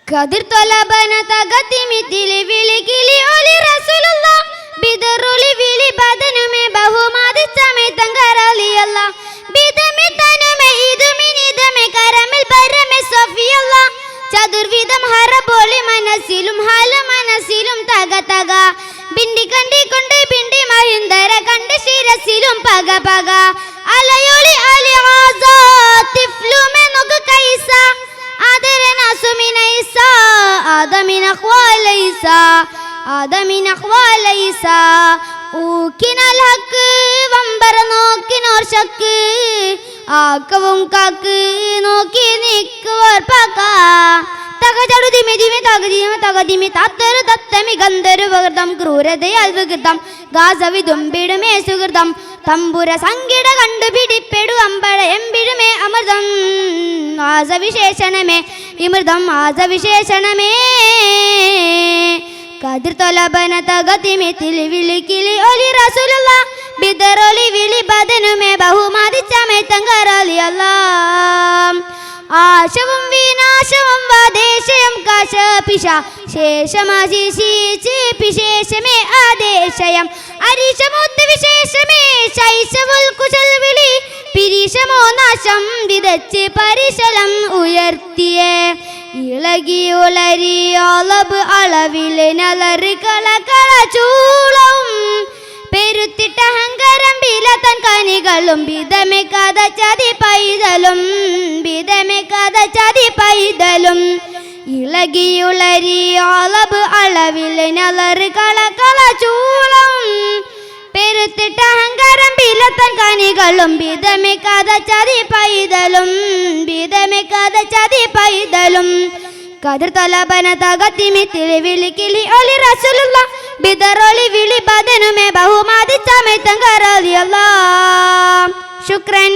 കതിർ തൊലബന തകത്തിമിത്തിലി വിളിക്കിലി ഒലി റസൂലുള്ള ബിദറുലി വിളി ബദനുമേ ബഹുമാദിച്ചമേ തങ്കറലിയല്ല ബിദമേ തനുമേ ഇതുമിനിദമേ കരമിൽ ബരമേ സഫിയല്ല ചതുർവിധം ഹറബോളി മനസ്സിലും ഹാല മനസ്സിലും തക തക ബിണ്ടി കണ്ടി കൊണ്ട് ബിണ്ടി മഹിന്ദര കണ്ട് ശിരസിലും പക പക അലയൊളി അലി ആസാ തിഫ്ലുമേ നുക കൈസ ആദരന സുമിനൈസ ആദമിന ഖ്വാലൈസ ആദമിന ഖ്വാലൈസ ഊക്കിനൽ ഹക്ക് വമ്പര നോക്കിനോർ ശക്ക് ആക്കവും കാക്ക് നോക്കി നിക്കുവർ പക തകചടു ദിമെ ദിമെ തകദിമെ തകദിമെ തത്തരു തത്തമി ഗന്ധരു വകൃതം ക്രൂരതയാൽ വികൃതം ഗാസവിതുമ്പിടുമേ സുഹൃതം തമ്പുര സംഗീട കണ്ടുപിടിപ്പെടു അമ്പഴ എമ്പിടുമേ അമൃതം ആസവിശേഷണമേ വിമൃതം ആസവിശേഷണമേ കതിർ തൊലബന തകതിമിത്തിലി വിളിക്കിലി ഒലി റസൂലുള്ള ബിദറൊലി വിളി ബദനുമേ ബഹുമാദിച്ചമേ തങ്കറലിയല്ല ആശവും വിനാശവും വാദേശയം കാശപിശ ശേഷമാശിശീച്ച് പിശേഷമേ ആദേശയം അരീശമൂത്ത് വിശേഷമേ ശൈശവുൽ കുശൽ വിളി പിരീശമോ നാശം വിതച്ച് പരിശലം ഉയർത്തിയേ ഇളകിയുളരിയോളബ് അളവില് നലറ് കളകള ചൂളവും പെരുത്തിട്ട അഹങ്കാരം ബിലതൻ കനികളും ബിതമെ കഥ ചതി പൈതലും ബിതമെ കഥ ചതി പൈതലും ഇളകിയുളരിയോളബ് അളവില് നലറ് കളകള ചൂളവും പെരുത്തിട്ട അഹങ്കാരം ബിലതൻ കനികളും ബിതമെ കഥ ചതി പൈതലും ബിതമെ കഥ ചതി പൈതലും കതിർ തൊലബന തകത്തിമിത്തിലി വിളിക്കിലി ഒലി റസൂലുള്ള ബിദറൊലി വിളി ബദനുമേ ബഹുമാദിച്ചമേ തങ്കറലിയല്ല. ശുക്രൻ.